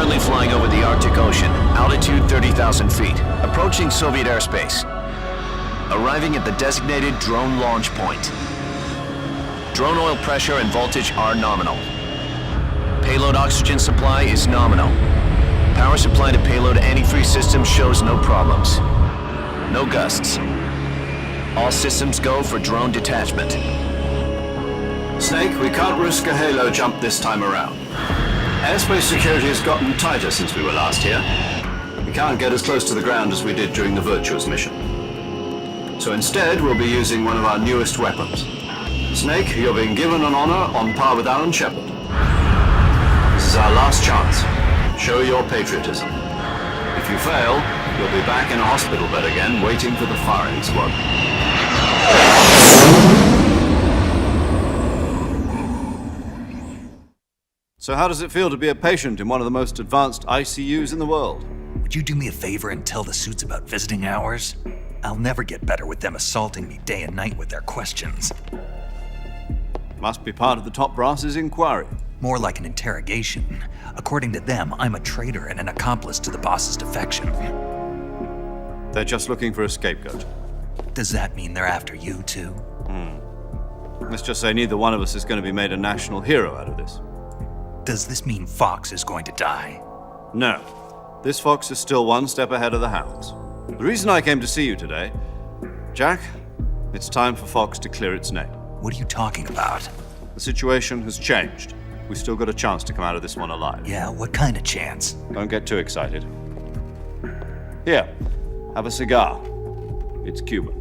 currently flying over the Arctic Ocean, altitude 30,000 feet, approaching Soviet airspace. Arriving at the designated drone launch point. Drone oil pressure and voltage are nominal. Payload oxygen supply is nominal. Power supply to payload antifreeze system shows no problems. No gusts. All systems go for drone detachment. Snake, we can't risk a halo jump this time around. Airspace security has gotten tighter since we were last here. We can't get as close to the ground as we did during the Virtuous mission. So instead, we'll be using one of our newest weapons. Snake, you're being given an honor on par with Alan Shepard. This is our last chance. Show your patriotism. If you fail, you'll be back in a hospital bed again, waiting for the firing squad. So how does it feel to be a patient in one of the most advanced ICUs in the world? Would you do me a favor and tell the suits about visiting hours? I'll never get better with them assaulting me day and night with their questions. Must be part of the top brass's inquiry. More like an interrogation. According to them, I'm a traitor and an accomplice to the boss's defection. They're just looking for a scapegoat. Does that mean they're after you, too? Let's just say neither one of us is going to be made a national hero out of this. Does this mean Fox is going to die? No. This fox is still one step ahead of the hounds. The reason I came to see you today, Jack, it's time for Fox to clear its name. What are you talking about? The situation has changed. We've still got a chance to come out of this one alive. Yeah, what kind of chance? Don't get too excited. Here, have a cigar. It's Cuban.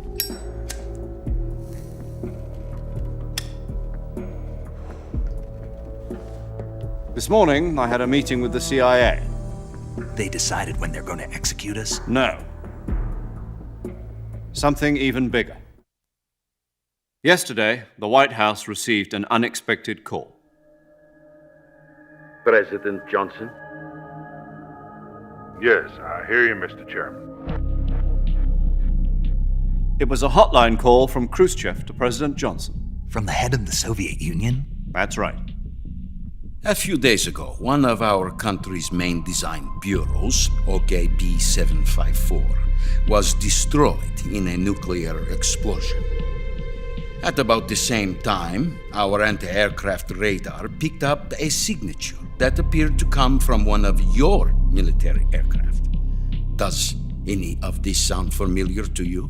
This morning, I had a meeting with the CIA. They decided when they're going to execute us? No. Something even bigger. Yesterday, the White House received an unexpected call. President Johnson? Yes, I hear you, Mr. Chairman. It was a hotline call from Khrushchev to President Johnson. From the head of the Soviet Union? That's right. A few days ago, one of our country's main design bureaus, OKB 754, was destroyed in a nuclear explosion. At about the same time, our anti-aircraft radar picked up a signature that appeared to come from one of your military aircraft. Does any of this sound familiar to you?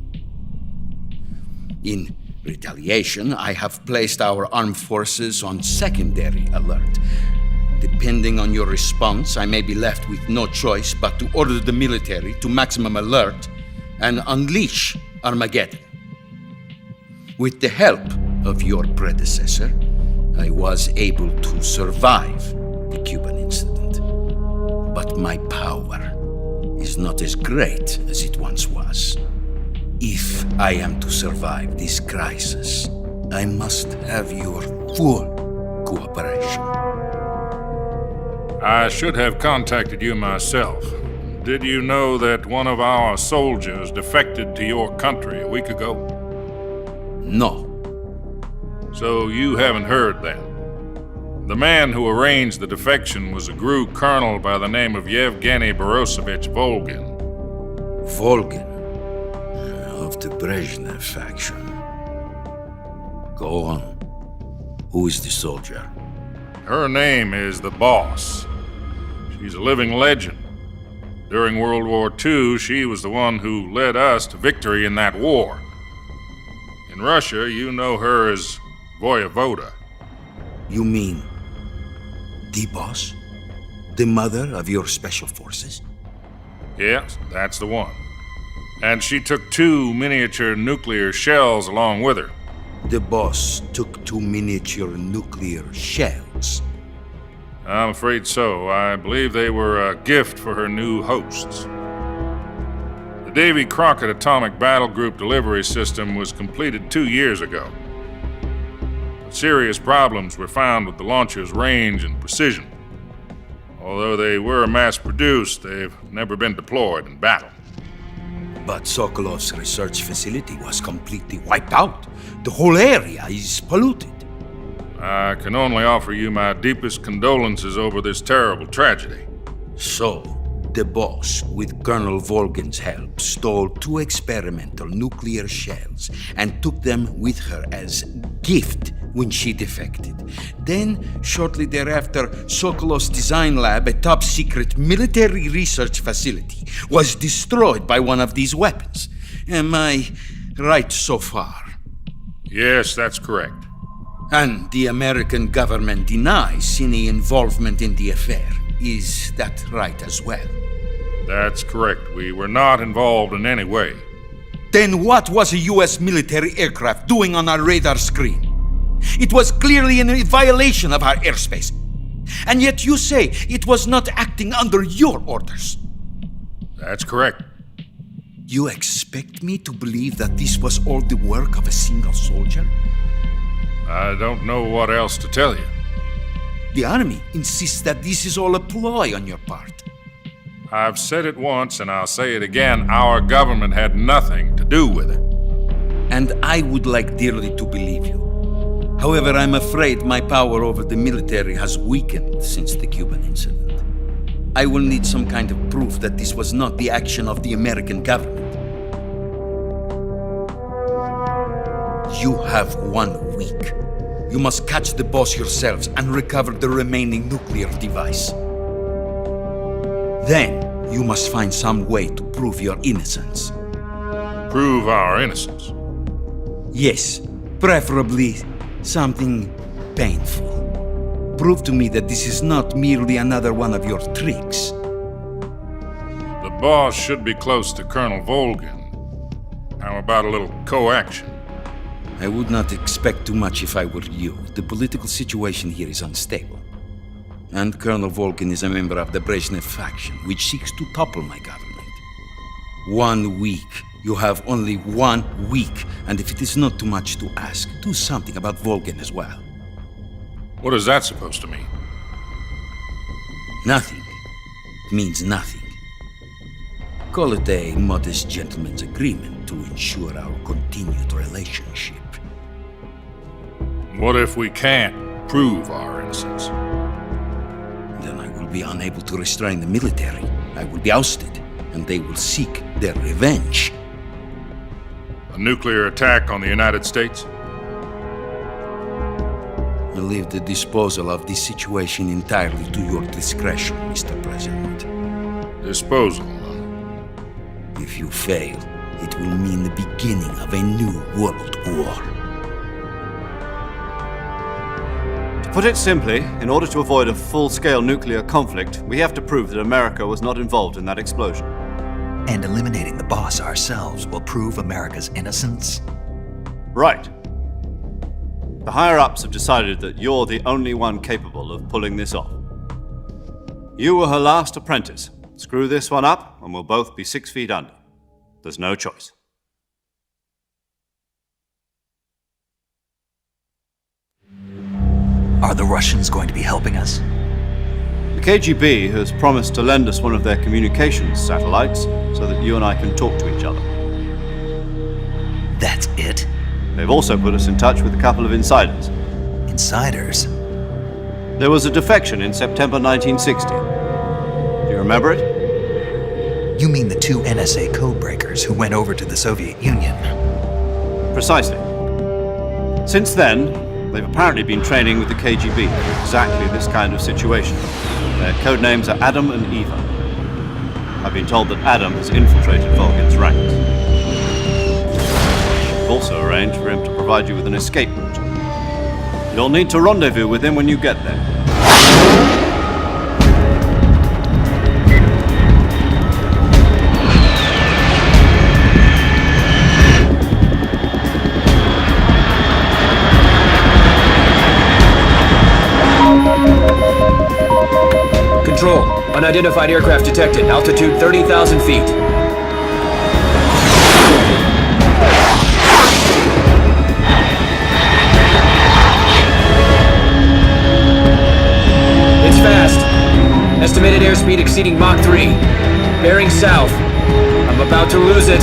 In retaliation, I have placed our armed forces on secondary alert. Depending on your response, I may be left with no choice but to order the military to maximum alert and unleash Armageddon. With the help of your predecessor, I was able to survive the Cuban incident. But my power is not as great as it once was. If I am to survive this crisis, I must have your full cooperation. I should have contacted you myself. Did you know that one of our soldiers defected to your country a week ago? No. So you haven't heard then. The man who arranged the defection was a GRU colonel by the name of Yevgeny Borisovich Volgin. Volgin, of the Brezhnev faction. Go on. Who is the soldier? Her name is the Boss. She's a living legend. During World War II, she was the one who led us to victory in that war. In Russia, you know her as Voyevoda. You mean the boss? The mother of your special forces? Yes, that's the one. And she took 2 miniature nuclear shells along with her. The boss took 2 miniature nuclear shells. I'm afraid so. I believe they were a gift for her new hosts. The Davy Crockett Atomic Battle Group delivery system was completed 2 years ago. But serious problems were found with the launcher's range and precision. Although they were mass-produced, they've never been deployed in battle. But Sokolov's research facility was completely wiped out. The whole area is polluted. I can only offer you my deepest condolences over this terrible tragedy. So, the boss, with Colonel Volgin's help, stole 2 experimental nuclear shells and took them with her as gift when she defected. Then, shortly thereafter, Sokolov's design lab, a top-secret military research facility, was destroyed by one of these weapons. Am I right so far? Yes, that's correct. And the American government denies any involvement in the affair. Is that right as well? That's correct. We were not involved in any way. Then what was a US military aircraft doing on our radar screen? It was clearly in violation of our airspace. And yet you say it was not acting under your orders. That's correct. You expect me to believe that this was all the work of a single soldier? I don't know what else to tell you. The army insists that this is all a ploy on your part. I've said it once and I'll say it again. Our government had nothing to do with it. And I would like dearly to believe you. However, I'm afraid my power over the military has weakened since the Cuban incident. I will need some kind of proof that this was not the action of the American government. You have 1 week. You must catch the boss yourselves and recover the remaining nuclear device. Then, you must find some way to prove your innocence. Prove our innocence. Yes, preferably something painful. Prove to me that this is not merely another one of your tricks. The boss should be close to Colonel Volgin. How about a little coaction? I would not expect too much if I were you. The political situation here is unstable. And Colonel Volgin is a member of the Brezhnev faction, which seeks to topple my government. 1 week. You have only 1 week, and if it is not too much to ask, do something about Volgin as well. What is that supposed to mean? Nothing. It means nothing. Call it a modest gentleman's agreement to ensure our continued relationship. What if we can't prove our innocence? Then I will be unable to restrain the military. I will be ousted, and they will seek their revenge. A nuclear attack on the United States? I leave the disposal of this situation entirely to your discretion, Mr. President. Disposal, huh? If you fail, it will mean the beginning of a new world war. To put it simply, in order to avoid a full-scale nuclear conflict, we have to prove that America was not involved in that explosion. And eliminating the boss ourselves will prove America's innocence? Right. The higher-ups have decided that you're the only one capable of pulling this off. You were her last apprentice. Screw this one up, and we'll both be 6 feet under. There's no choice. Are the Russians going to be helping us? The KGB has promised to lend us one of their communications satellites so that you and I can talk to each other. That's it? They've also put us in touch with a couple of insiders. Insiders? There was a defection in September 1960. Do you remember it? You mean the 2 NSA codebreakers who went over to the Soviet Union? Precisely. Since then, they've apparently been training with the KGB for exactly this kind of situation. Their code names are Adam and Eva. I've been told that Adam has infiltrated Volgin's ranks. We've also arranged for him to provide you with an escape route. You'll need to rendezvous with him when you get there. Control. Unidentified aircraft detected. Altitude 30,000 feet. It's fast. Estimated airspeed exceeding Mach 3. Bearing south. I'm about to lose it.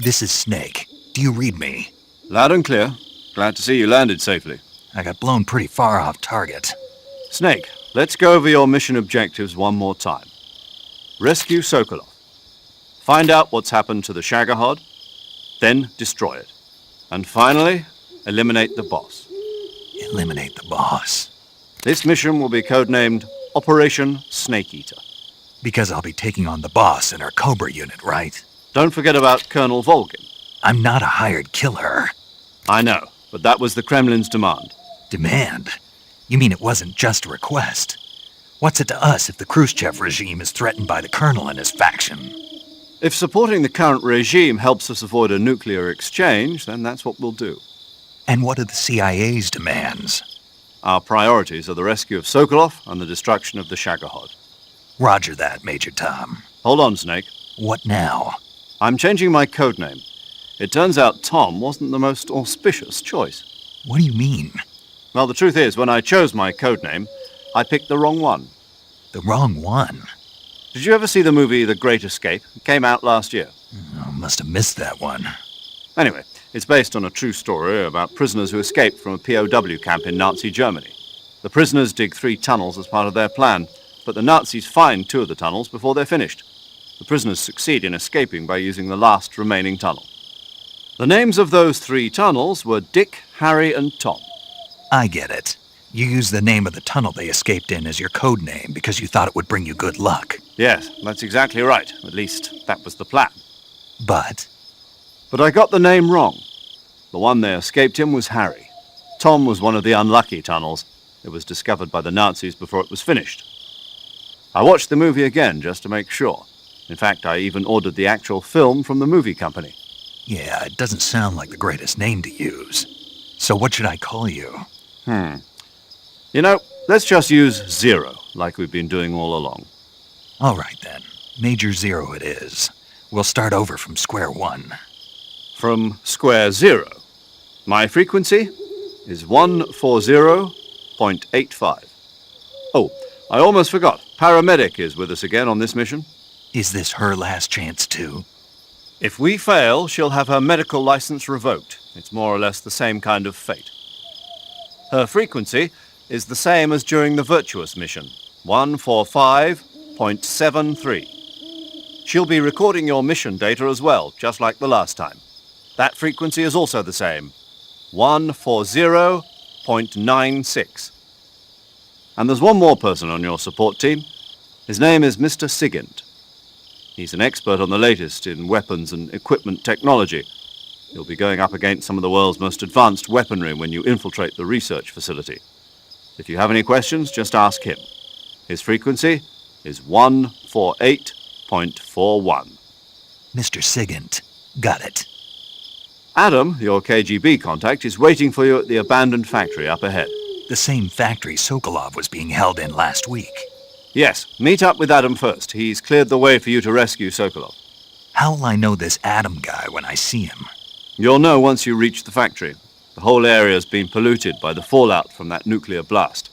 This is Snake. Do you read me? Loud and clear. Glad to see you landed safely. I got blown pretty far off target. Snake, let's go over your mission objectives one more time. Rescue Sokolov. Find out what's happened to the Shagohod, then destroy it. And finally, eliminate the boss. Eliminate the boss. This mission will be codenamed Operation Snake Eater. Because I'll be taking on the boss in our Cobra unit, right? Don't forget about Colonel Volgin. I'm not a hired killer. I know, but that was the Kremlin's demand. Demand? You mean it wasn't just a request? What's it to us if the Khrushchev regime is threatened by the Colonel and his faction? If supporting the current regime helps us avoid a nuclear exchange, then that's what we'll do. And what are the CIA's demands? Our priorities are the rescue of Sokolov and the destruction of the Shagohod. Roger that, Major Tom. Hold on, Snake. What now? I'm changing my codename. It turns out Tom wasn't the most auspicious choice. What do you mean? Well, the truth is, when I chose my codename, I picked the wrong one. The wrong one? Did you ever see the movie The Great Escape? It came out last year. Oh, must have missed that one. Anyway, it's based on a true story about prisoners who escaped from a POW camp in Nazi Germany. The prisoners dig 3 tunnels as part of their plan, but the Nazis find 2 of the tunnels before they're finished. The prisoners succeed in escaping by using the last remaining tunnel. The names of those 3 tunnels were Dick, Harry, and Tom. I get it. You used the name of the tunnel they escaped in as your code name because you thought it would bring you good luck. Yes, that's exactly right. At least, that was the plan. But But I got the name wrong. The one they escaped in was Harry. Tom was one of the unlucky tunnels. It was discovered by the Nazis before it was finished. I watched the movie again just to make sure. In fact, I even ordered the actual film from the movie company. yeah, it doesn't sound like the greatest name to use. So what should I call you? You know, let's just use Zero, like we've been doing all along. All right then. Major Zero it is. We'll start over from square one. From square zero. My frequency is 140.85. Oh, I almost forgot. Paramedic is with us again on this mission. Is this her last chance too? If we fail, she'll have her medical license revoked. It's more or less the same kind of fate. Her frequency is the same as during the Virtuous mission, 145.73. She'll be recording your mission data as well, just like the last time. That frequency is also the same, 140.96. And there's one more person on your support team. His name is Mr. Sigint. He's an expert on the latest in weapons and equipment technology. You'll be going up against some of the world's most advanced weaponry when you infiltrate the research facility. If you have any questions, just ask him. His frequency is 148.41. Mr. Sigint. Got it. Adam, your KGB contact, is waiting for you at the abandoned factory up ahead. The same factory Sokolov was being held in last week. Yes, meet up with Adam first. He's cleared the way for you to rescue Sokolov. How'll I know this Adam guy when I see him? You'll know once you reach the factory. The whole area's been polluted by the fallout from that nuclear blast.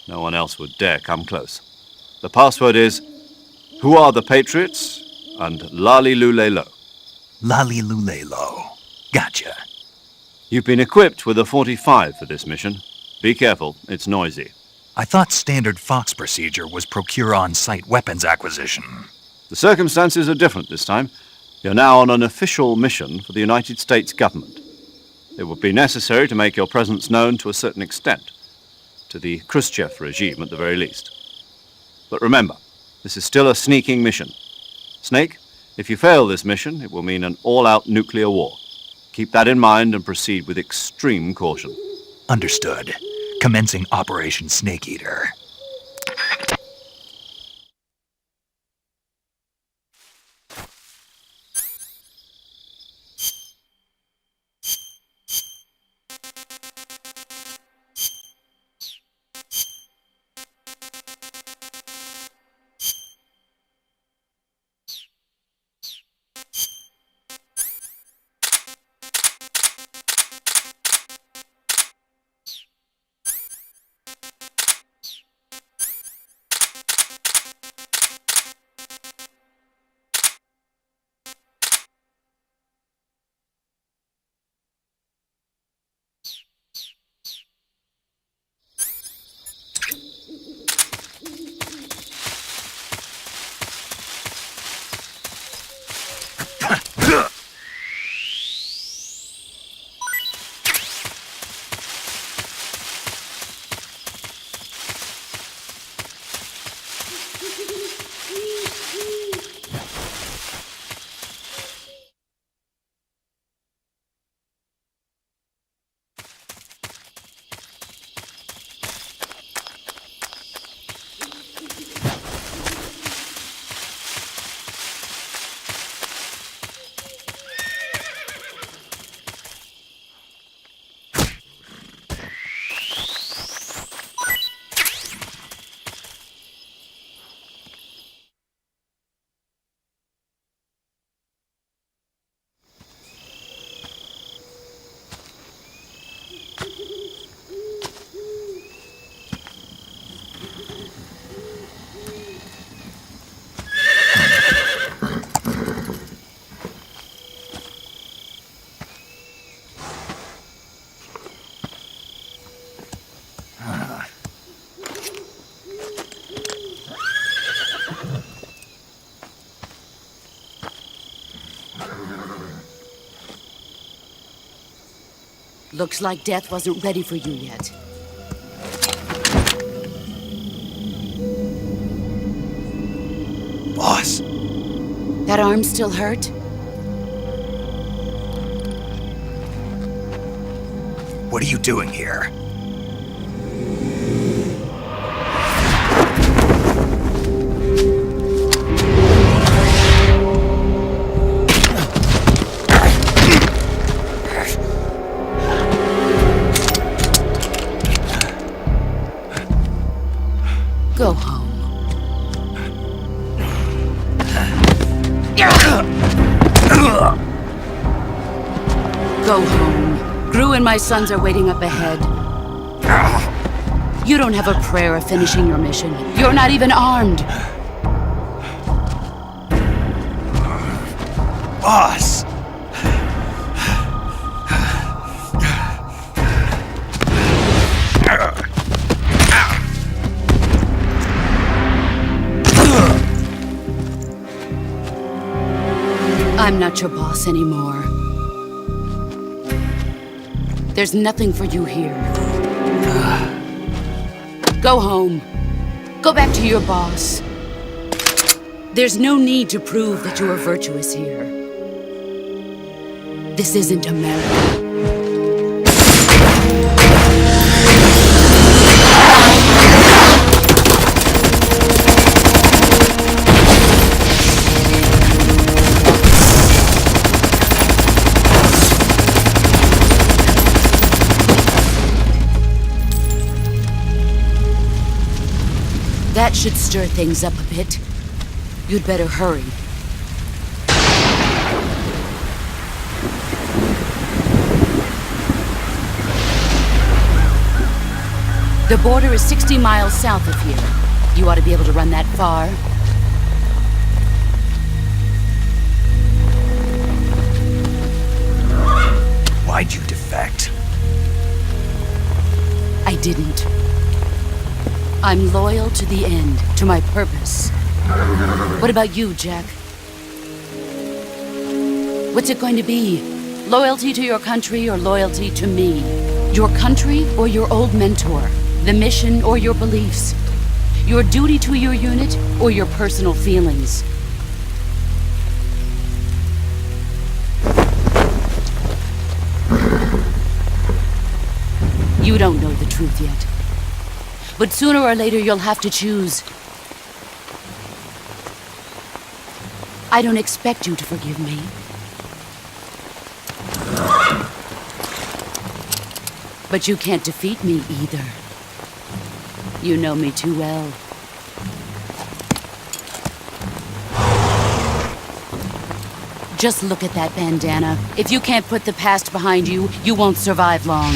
No one else would dare come close. The password is, "Who are the Patriots?" and "Lali Lule Lo." Lali Lulelo. Gotcha. You've been equipped with a 45 for this mission. Be careful, it's noisy. I thought standard Fox procedure was procure on-site weapons acquisition. The circumstances are different this time. You're now on an official mission for the United States government. It would be necessary to make your presence known to a certain extent, to the Khrushchev regime at the very least. But remember, this is still a sneaking mission. Snake, if you fail this mission, it will mean an all-out nuclear war. Keep that in mind and proceed with extreme caution. Understood. Commencing Operation Snake Eater. Looks like death wasn't ready for you yet. Boss, That arm still hurt? what are you doing here? Go home. Go home. Gru and my sons are waiting up ahead. You don't have a prayer of finishing your mission. You're not even armed. Boss! I'm not your boss anymore. There's nothing for you here. Go home. Go back to your boss. There's no need to prove that you are virtuous here. This isn't America. That should stir things up a bit. You'd better hurry. The border is 60 miles south of here. You ought to be able to run that far. Why'd you defect? I didn't. I'm loyal to the end, to my purpose. What about you, Jack? What's it going to be? Loyalty to your country or loyalty to me? Your country or your old mentor? The mission or your beliefs? Your duty to your unit or your personal feelings? You don't know the truth yet. But sooner or later, you'll have to choose. I don't expect you to forgive me. But you can't defeat me either. You know me too well. Just look at that bandana. If you can't put the past behind you, you won't survive long.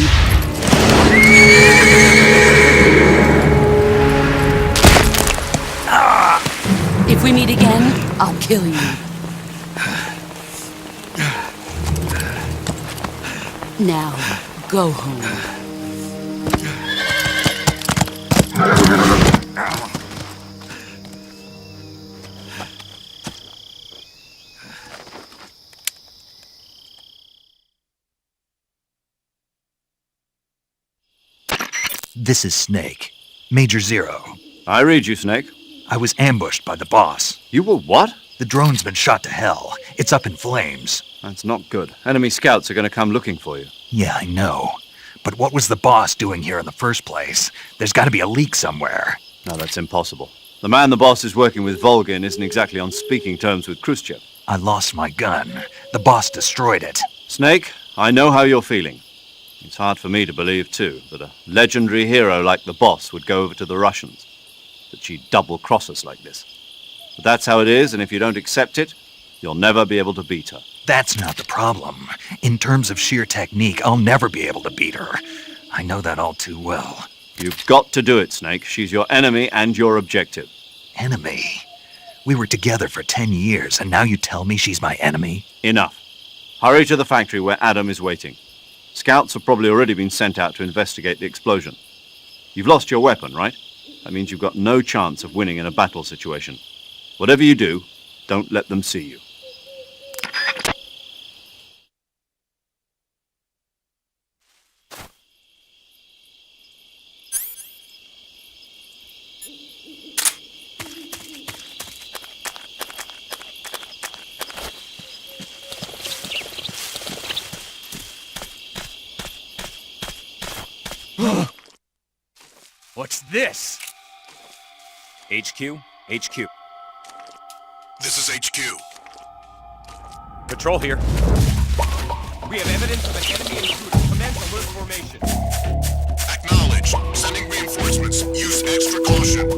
If we meet again, I'll kill you. Now, go home. This is Snake. Major Zero. I read you, Snake. I was ambushed by the boss. You were what? The drone's been shot to hell. It's up in flames. That's not good. Enemy scouts are going to come looking for you. Yeah, I know. But what was the boss doing here in the first place? There's got to be a leak somewhere. No, that's impossible. The man the boss is working with, Volgin, isn't exactly on speaking terms with Khrushchev. I lost my gun. The boss destroyed it. Snake, I know how you're feeling. It's hard for me to believe, too, that a legendary hero like the boss would go over to the Russians. That she'd double-cross us like this. But that's how it is, and if you don't accept it, you'll never be able to beat her. That's not the problem. In terms of sheer technique, I'll never be able to beat her. I know that all too well. You've got to do it, Snake. She's your enemy and your objective. Enemy? We were together for 10 years, and now you tell me she's my enemy? Enough. Hurry to the factory where Adam is waiting. Scouts have probably already been sent out to investigate the explosion. You've lost your weapon, right? That means you've got no chance of winning in a battle situation. Whatever you do, don't let them see you. What's this? HQ? HQ. This is HQ. Patrol here. We have evidence of an enemy intruder. Commence alert formation. Acknowledged. Sending reinforcements. Use extra caution.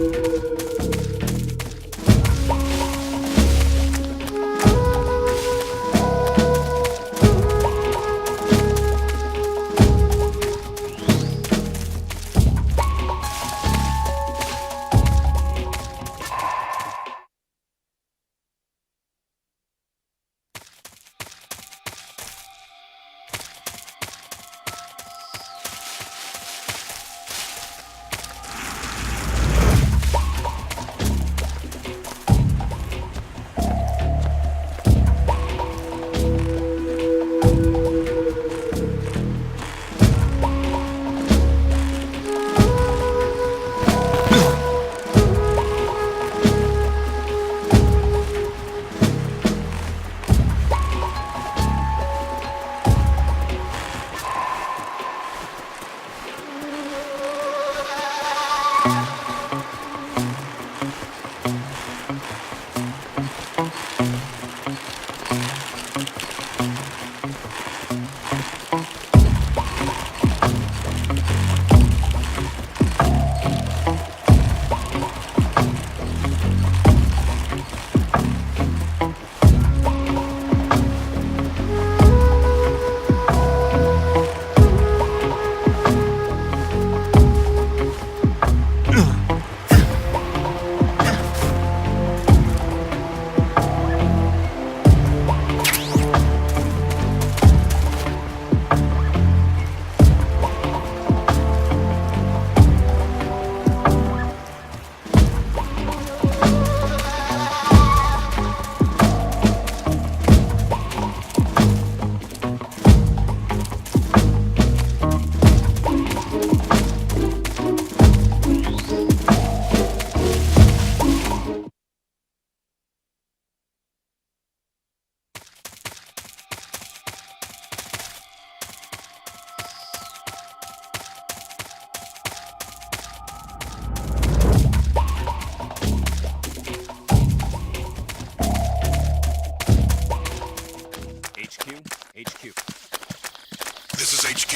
This is HQ.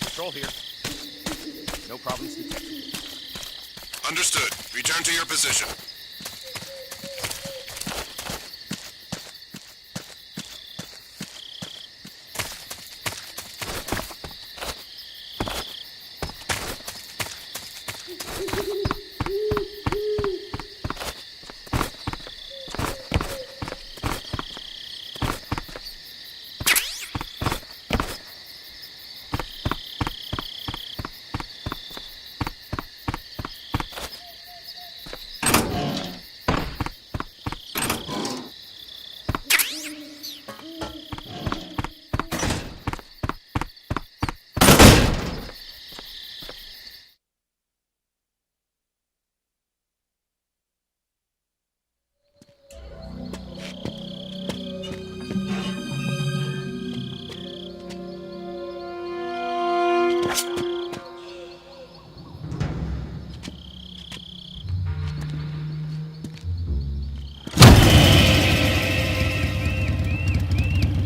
Patrol here. No problems detected. Understood. Return to your position.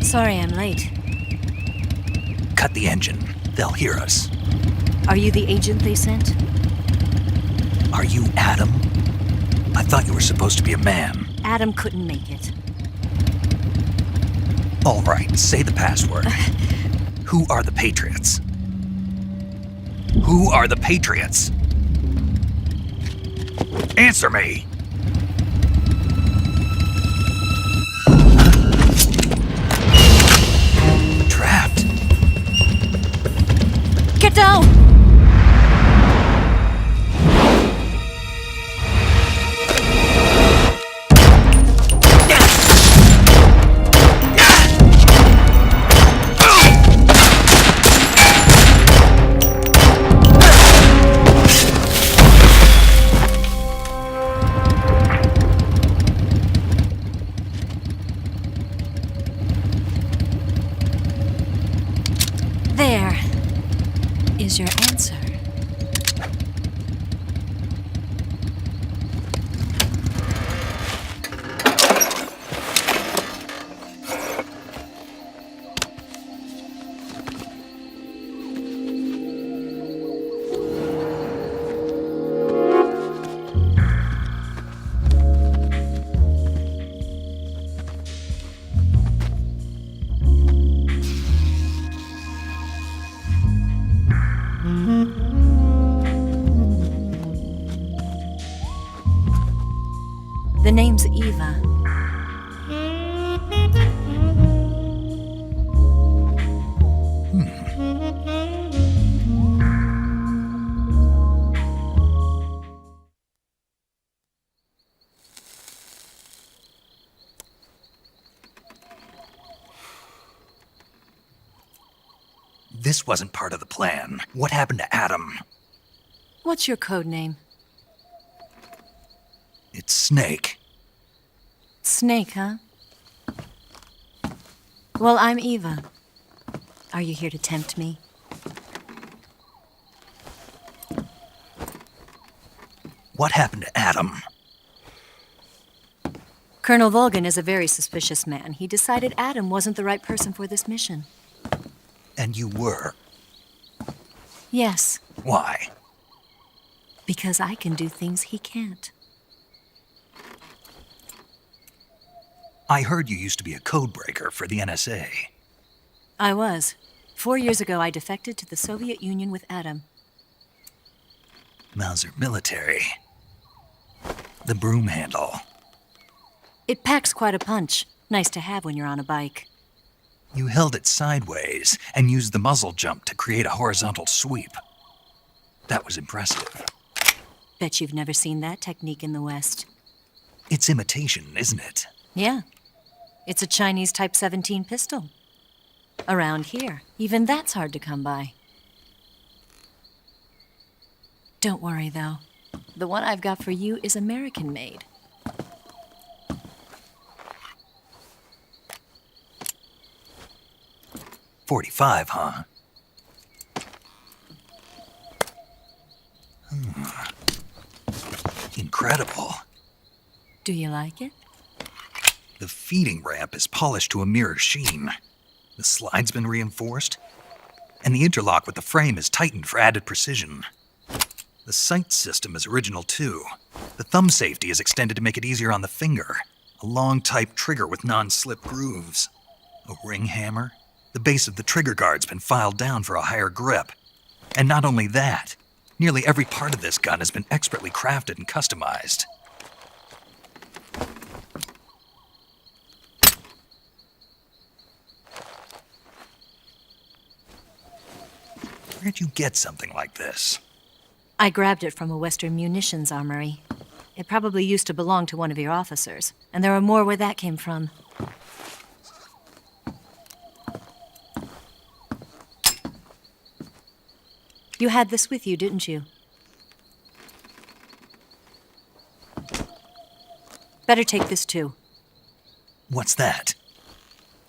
Sorry I'm late. Cut the engine. They'll hear us. Are you the agent they sent? Are you Adam? I thought you were supposed to be a man. Adam couldn't make it. All right, say the password. Who are the Patriots? Who are the Patriots? Answer me! Trapped. Get down! your answer? The name's Eva. This wasn't part of the plan. What happened to Adam? What's your code name? It's Snake. Snake, huh? Well, I'm Eva. Are you here to tempt me? What happened to Adam? Colonel Volgan is a very suspicious man. He decided Adam wasn't the right person for this mission. And you were. Yes, Why? because I can do things he can't. I heard you used to be a codebreaker for the NSA. I was. 4 years ago, I defected to the Soviet Union with Adam. Mauser military. The broom handle. It packs quite a punch. Nice to have when you're on a bike. You held it sideways and used the muzzle jump to create a horizontal sweep. That was impressive. Bet you've never seen that technique in the West. It's imitation, isn't it? Yeah. It's a Chinese Type 17 pistol. Around here, even that's hard to come by. Don't worry, though. The one I've got for you is American-made. .45, huh? Incredible. Do you like it? The feeding ramp is polished to a mirror sheen. The slide's been reinforced, and the interlock with the frame is tightened for added precision. The sight system is original too. The thumb safety is extended to make it easier on the finger. A long type trigger with non-slip grooves. A ring hammer. The base of the trigger guard's been filed down for a higher grip. And not only that, nearly every part of this gun has been expertly crafted and customized. Where'd you get something like this? I grabbed it from a Western munitions armory. It probably used to belong to one of your officers, and there are more where that came from. You had this with you, didn't you? Better take this too. What's that?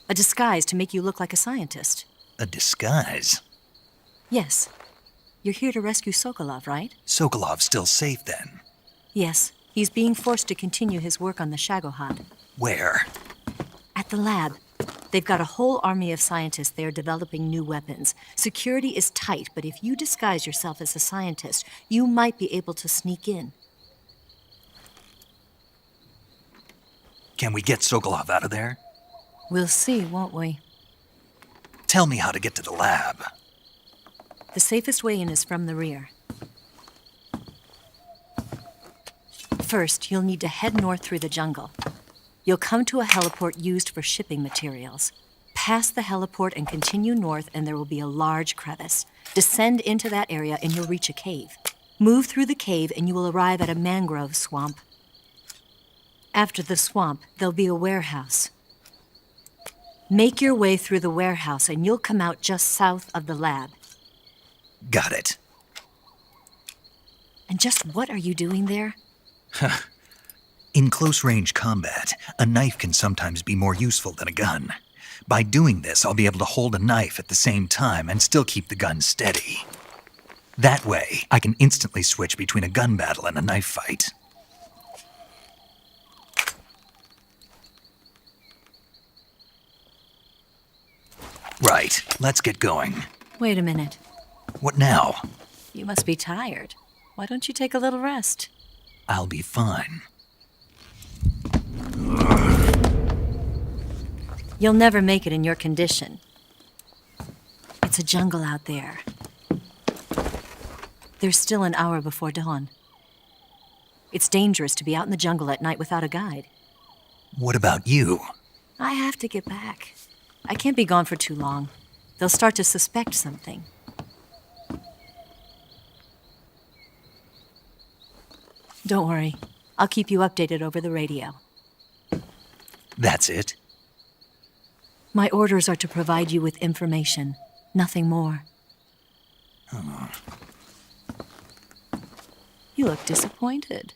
A disguise to make you look like a scientist. A disguise? Yes. You're here to rescue Sokolov, right? Sokolov's still safe then. Yes. He's being forced to continue his work on the Shagohod. Where? At the lab. They've got a whole army of scientists there developing new weapons. Security is tight, but if you disguise yourself as a scientist, you might be able to sneak in. Can we get Sokolov out of there? We'll see, won't we? Tell me how to get to the lab. The safest way in is from the rear. First, you'll need to head north through the jungle. You'll come to a heliport used for shipping materials. Pass the heliport and continue north, and there will be a large crevice. Descend into that area, and you'll reach a cave. Move through the cave, and you will arrive at a mangrove swamp. After the swamp, there'll be a warehouse. Make your way through the warehouse, and you'll come out just south of the lab. Got it. And just what are you doing there? In close-range combat, a knife can sometimes be more useful than a gun. By doing this, I'll be able to hold a knife at the same time and still keep the gun steady. That way, I can instantly switch between a gun battle and a knife fight. Right, let's get going. Wait a minute. What now? You must be tired. Why don't you take a little rest? I'll be fine. You'll never make it in your condition. It's a jungle out there. There's still an hour before dawn. It's dangerous to be out in the jungle at night without a guide. What about you? I have to get back. I can't be gone for too long. They'll start to suspect something. Don't worry. I'll keep you updated over the radio. That's it? My orders are to provide you with information, nothing more. You look disappointed.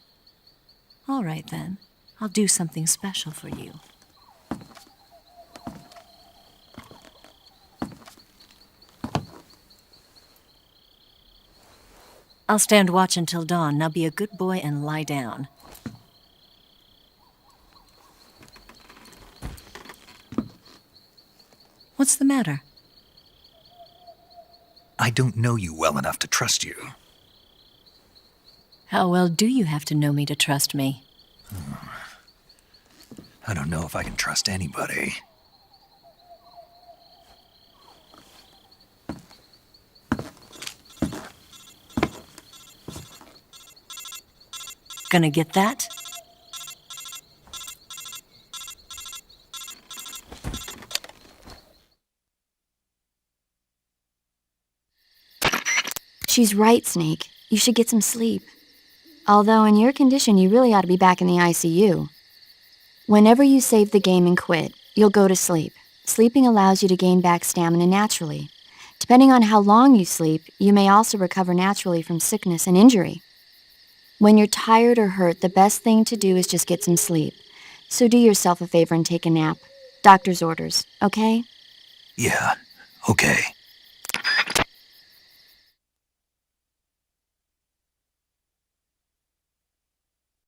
All right, then. I'll do something special for you. I'll stand watch until dawn. Now be a good boy and lie down. What's the matter? I don't know you well enough to trust you. How well do you have to know me to trust me? I don't know if I can trust anybody. Gonna get that? She's right, Snake. You should get some sleep. Although in your condition, you really ought to be back in the ICU. Whenever you save the game and quit, you'll go to sleep. Sleeping allows you to gain back stamina naturally. Depending on how long you sleep, you may also recover naturally from sickness and injury. When you're tired or hurt, the best thing to do is just get some sleep. So do yourself a favor and take a nap. Doctor's orders, okay? Yeah, okay.